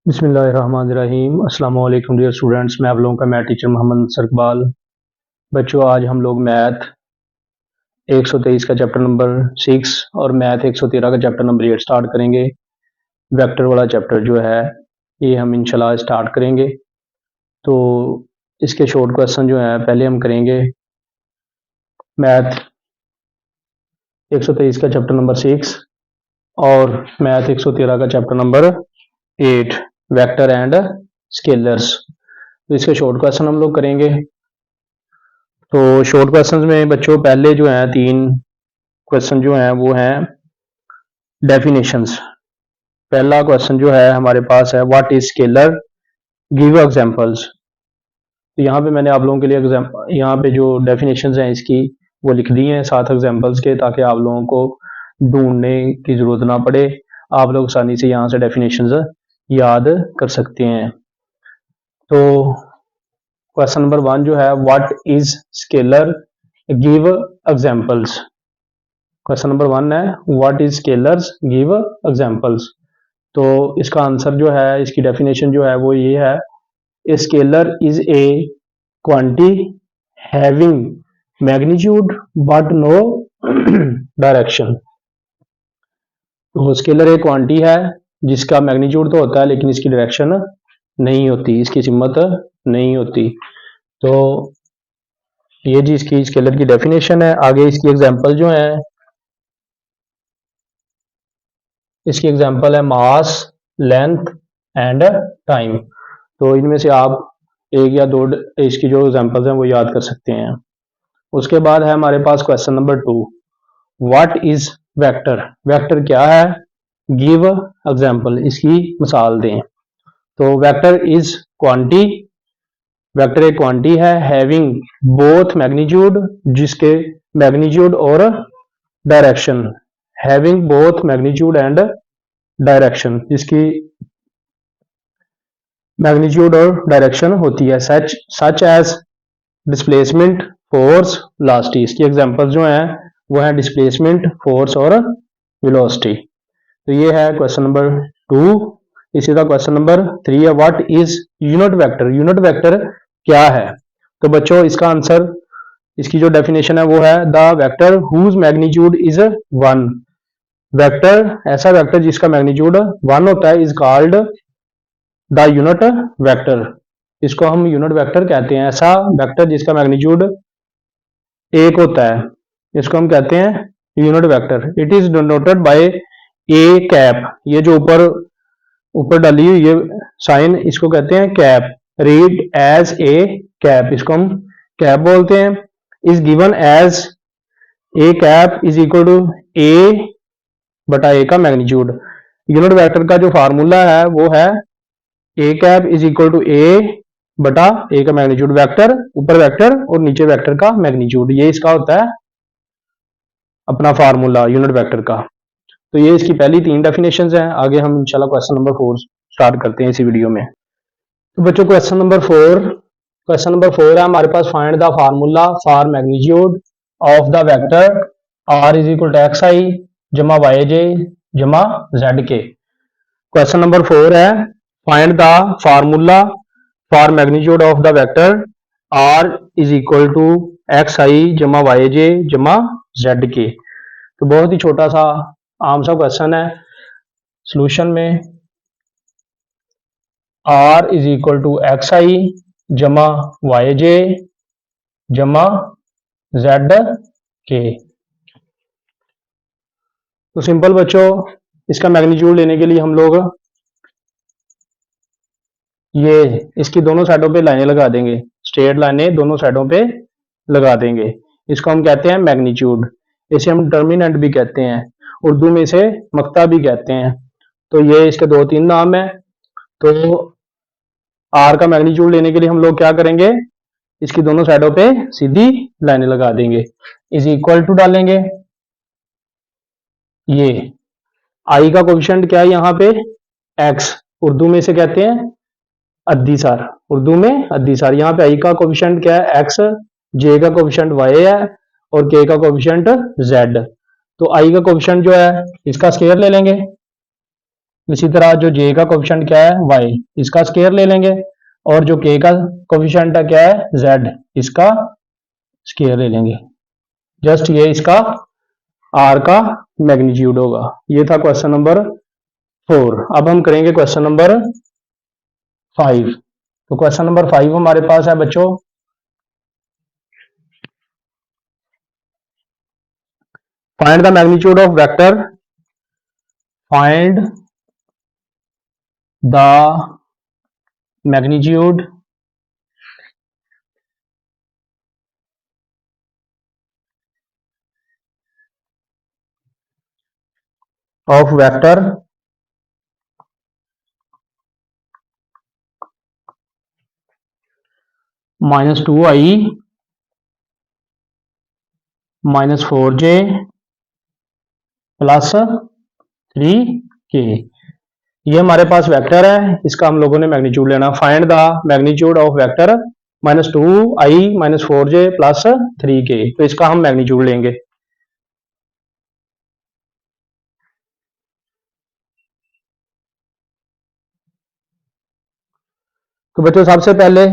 बिस्मिल्लाहिर्रहमानिर्रहीम। अस्सलाम वालेकुम डियर स्टूडेंट्स, मैं आप लोगों का मैथ टीचर मोहम्मद सरकबाल। बच्चों, आज हम लोग मैथ 123 का चैप्टर नंबर 6 और मैथ 113 का चैप्टर नंबर 8 स्टार्ट करेंगे। वेक्टर वाला चैप्टर जो है ये हम इंशाल्लाह स्टार्ट करेंगे। तो इसके शॉर्ट क्वेश्चन जो है पहले हम करेंगे मैथ 123 का चैप्टर नंबर 6 और मैथ 113 का chapter number 8 vector and scalars. तो इसके शॉर्ट क्वेश्चन हम लोग करेंगे। तो शॉर्ट क्वेश्चंस में बच्चों पहले जो हैं 3 क्वेश्चन जो हैं वो हैं डेफिनेशंस। पहला क्वेश्चन जो है हमारे पास है what is scalar, give examples. तो यहाँ पे मैंने आप लोगों के लिए यहाँ पे जो डेफिनेशंस हैं इसकी वो लिख दी हैं 7 एग्जांपल्स के, ताकि आप लोगों को ढूंढने की जरूरत ना पड़े, आप लोग आसानी से यहाँ से डेफिनेशंस याद कर सकते हैं। तो क्वेश्चन नंबर 1 जो है what is scalar, give examples. Question number 1 है what is scalars, give examples. तो इसका आंसर जो है, इसकी डेफिनेशन जो है वो ये है, a scalar is a quantity having magnitude but no direction. तो स्केलर एक क्वांटिटी है जिसका मैग्नीट्यूड तो होता है लेकिन इसकी डायरेक्शन नहीं होती, इसकी सिमत नहीं होती। तो ये जी इसकी स्केलर की डेफिनेशन है। आगे इसकी एग्जांपल जो है, इसकी एग्जांपल है मास, लेंथ एंड टाइम। तो इनमें से आप एक या दो इसकी जो एग्जांपल्स हैं वो याद कर सकते हैं। उसके बाद है हमारे पास question number 2, what is vector. Vector क्या है, गिव एग्जांपल, इसकी मिसाल दें। तो वेक्टर इज क्वांटिटी, वेक्टर एक क्वांटिटी है हैविंग बोथ मैग्नीट्यूड, जिसके मैग्नीट्यूड और direction, having both magnitude and direction, जिसकी मैग्नीट्यूड और डायरेक्शन होती है, such as displacement, force, velocity. इसकी एग्जांपल्स जो हैं वो है डिस्प्लेसमेंट, फोर्स और वेलोसिटी। तो ये है क्वेश्चन नंबर 2। इसी का क्वेश्चन नंबर 3 है what is unit vector. Unit vector क्या है। तो बच्चों इसका आंसर, इसकी जो डेफिनेशन है वो है the vector whose magnitude is 1। Vector, ऐसा वेक्टर जिसका मैग्नीट्यूड 1 होता है, is called the unit vector. इसको हम यूनिट वेक्टर कहते हैं। ऐसा वेक्टर जिसका मैग्नीट्यूड 1 होता है, इसको हम कहते हैं unit vector. It is denoted by A cap. ये जो ऊपर डाली हुई ये साइन, इसको कहते हैं cap. Read as a cap, इसको हम कैप बोलते हैं। Is given as a cap is equal to a बटा ए का मैग्नीट्यूड। यूनिट वेक्टर का जो फार्मूला है वो है ए cap is equal to a बटा ए का मैग्नीट्यूड। वेक्टर, ऊपर वेक्टर और नीचे वेक्टर का मैग्नीट्यूड, ये इसका होता है अपना फार्मूला यूनिट वेक्टर का। तो ये इसकी पहली 3 डेफिनेशंस हैं। आगे हम इंशाल्लाह क्वेश्चन नंबर 4 स्टार्ट करते हैं इसी वीडियो में। तो बच्चों क्वेश्चन नंबर 4 है हमारे पास, find the formula for magnitude of the vector R is equal to X I जमा वाई जे जमा जेड के। क्वेश्चन नंबर 4 है find the formula for magnitude of the vector R is equal to X I जमा Y जे जमा Z के। तो बहुत ही छोटा सा आम सा क्वेश्चन है। सॉल्यूशन में R is equal to X I जमा वाई जे जमा जेड के। तो सिंपल बच्चों, इसका मैग्नीट्यूड लेने के लिए हम लोग ये इसकी दोनों साइडों पे लाइनें लगा देंगे, स्ट्रेट लाइनें दोनों साइडों पे लगा देंगे। इसको हम कहते हैं मैग्नीट्यूड। इसे हम डिटर्मिनेंट भी कहते हैं, उर्दू में इसे मक्ता भी कहते हैं। तो ये इसके 2-3 नाम है। तो आर का मैग्नीट्यूड लेने के लिए हम लोग क्या करेंगे, इसकी दोनों साइडों पे सीधी लाइनें लगा देंगे, इज इक्वल टू डालेंगे। ये आई का कोफिशिएंट क्या है यहाँ पे, एक्स, उर्दू में इसे कहते हैं अद्दीसार, उर्दू में अद्दीसार। यहाँ पे आई का कोफिशिएंट क्या है, एक्स, जे का कोफिशिएंट वाई है और के का कोफिशिएंट जेड। तो आई का कोफिशिएंट जो है इसका स्क्वायर ले लेंगे, इसी तरह जो j का कोफिशिएंट क्या है y, इसका स्केयर ले लेंगे, और जो k का कोफिशिएंट है क्या है z, इसका स्केयर ले लेंगे। जस्ट ये इसका r का मैग्नीट्यूड होगा। ये था क्वेश्चन नंबर 4। अब हम करेंगे क्वेश्चन नंबर 5। तो क्वेश्चन नंबर 5 हमारे पास है बच्चों, find the magnitude of vector, find the magnitude of vector -2i -4j plus 3k। ये हमारे पास वेक्टर है, इसका हम लोगों ने मैग्नीट्यूड लेना। Find the magnitude of vector -2i -4j plus 3k। तो इसका हम मैग्नीट्यूड लेंगे। तो बच्चों सबसे पहले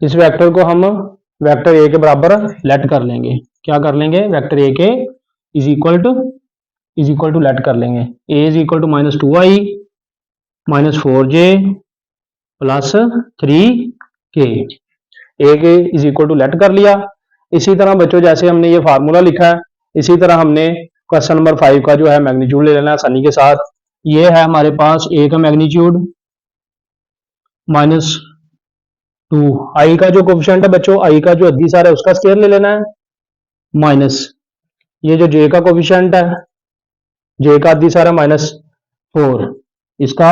इस वेक्टर को हम वेक्टर ए के बराबर लेट कर लेंगे। क्या कर लेंगे, वेक्टर ए के इज इक्वल टू लेट कर लेंगे। A is equal to -2i -4j plus 3k। A के इज इक्वल टू लेट कर लिया। इसी तरह बच्चों जैसे हमने ये फार्मूला लिखा है, इसी तरह हमने क्वेश्चन नंबर 5 का जो है मैग्नीट्यूड ले लेना आसानी के साथ। ये है हमारे पास ए का मैग्नीट्यूड -2, आई का जो कोफिशिएंट है बच्चों, आई का जो अद्दीसार है उसका स्केयर ले लेना है, माइनस ये जो जे का कोफिशिएंट है, जे का अद्दीसार है -4, इसका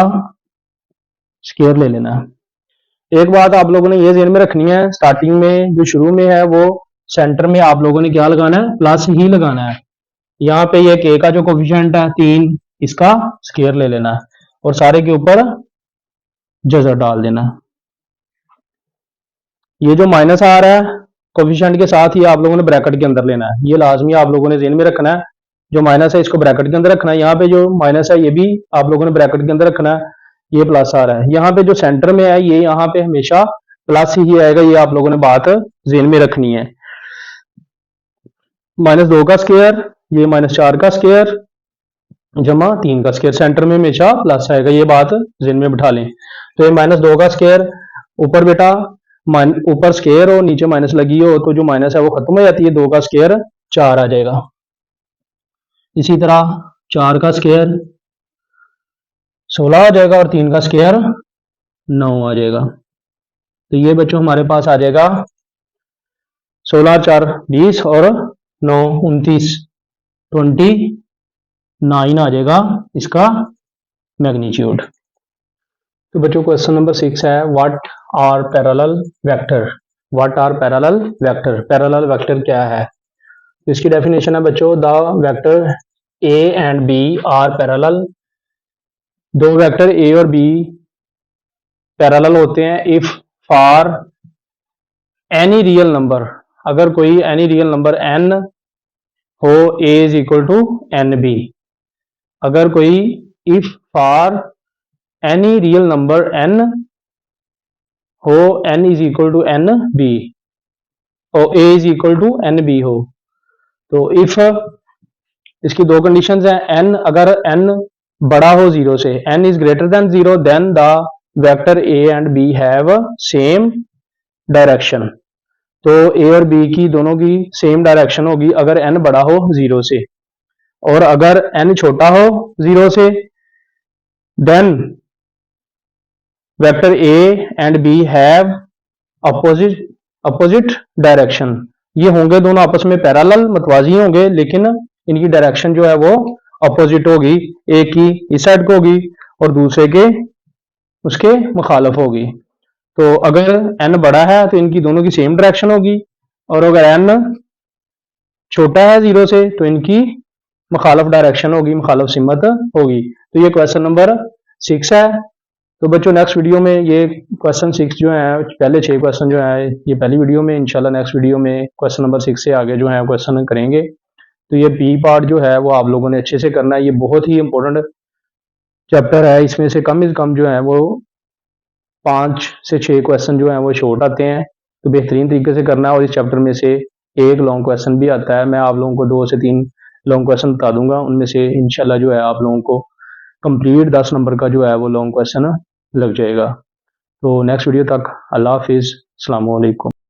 स्केयर ले लेना है। एक बात आप लोगों ने ये ध्यान में रखनी है, स्टार्टिंग में जो शुरू में है वो सेंटर में आप लोगों ने क्या लगाना है, प्लस ही लगाना है। यहाँ पे ये के का जो कोफिशिएंट है 3, इसका स्केयर ले लेना है और सारे के ऊपर जजर डाल देना। ये जो माइनस आ रहा है कोफिशिएंट के साथ ही आप लोगों ने ब्रैकेट के अंदर लेना है। ये लाजमी आप लोगों ने ध्यान में रखना है। जो माइनस है इसको ब्रैकेट के अंदर रखना है, यहाँ पे जो माइनस है ये भी आप लोगों ने ब्रैकेट के अंदर रखना है। ये प्लस आ रहा है, यहाँ पे जो सेंटर में है ये यहाँ पे हमेशा प्लस ही आएगा। ये आप लोगों ने बात ध्यान में रखनी है। -2 का स्केयर, ये -4 का स्केयर जमा 3 का स्केयर, सेंटर में हमेशा प्लस आएगा। ये बात ध्यान में बिठा लें। तो ये -2 का स्केयर, ऊपर बेटा ऊपर स्केयर हो नीचे माइनस लगी हो तो जो माइनस है वो खत्म हो जाती है, 2 का स्केयर 4 आ जाएगा। इसी तरह 4 का स्केयर 16 आ जाएगा और 3 का स्केयर 9 आ जाएगा। तो ये बच्चों हमारे पास आ जाएगा 16 4 20 और 9 29, 29 आ जाएगा इसका मैग्नीट्यूड। तो बच्चों क्वेश्चन नंबर 6 है, what are parallel vector. What are parallel vector, parallel vector क्या है। तो इसकी डेफिनेशन है बच्चों, the vector A and B are parallel. दो वेक्टर ए और बी पैरेलल होते हैं if for any real number, अगर कोई एनी रियल नंबर n हो, a is equal to n B. अगर कोई if for any real number n हो, n is equal to n B और a is equal to n B हो। तो if इसकी दो कंडीशंस हैं, n अगर n बड़ा हो 0 से, n is greater than 0, then the vector a and b have same direction. तो a और b की दोनों की सेम डायरेक्शन होगी अगर n बड़ा हो 0 से, और अगर n छोटा हो 0 से then vector a and b have opposite direction. ये होंगे दोनों आपस में पैरेलल मतवाजी होंगे, लेकिन इनकी डायरेक्शन जो है वो अपोजिट होगी। एक की इस साइड को होगी और दूसरे के उसके मुखालफ होगी। तो अगर n बड़ा है तो इनकी दोनों की सेम डायरेक्शन होगी, और अगर n छोटा है 0 से तो इनकी मुखालफ डायरेक्शन होगी, मुखालफ सिमत होगी। तो ये क्वेश्चन नंबर 6 है। तो बच्चों नेक्स्ट वीडियो में ये क्वेश्चन 6 जो है, पहले 6 क्वेश्चन जो है ये पहली वीडियो में, इंशाल्लाह नेक्स्ट वीडियो में क्वेश्चन नंबर 6 से आगे जो है क्वेश्चन करेंगे। तो ये बी पार्ट जो है वो आप लोगों ने अच्छे से करना है। ये बहुत ही इंपॉर्टेंट चैप्टर है, इसमें से कम जो है वो 5 से 6 क्वेश्चन जो हैं वो शॉर्ट आते हैं, तो बेहतरीन तरीके से करना है। और इस चैप्टर में से एक लॉन्ग क्वेश्चन भी आता है, मैं आप लोगों को 2 से 3 लॉन्ग क्वेश्चन बता दूंगा, उनमें से इंशाल्लाह जो है आप लोगों को कंप्लीट 10 नंबर का जो है वो लॉन्ग क्वेश्चन लग जाएगा। तो नेक्स्ट वीडियो तक अल्लाह हाफिज़, अस्सलाम वालेकुम।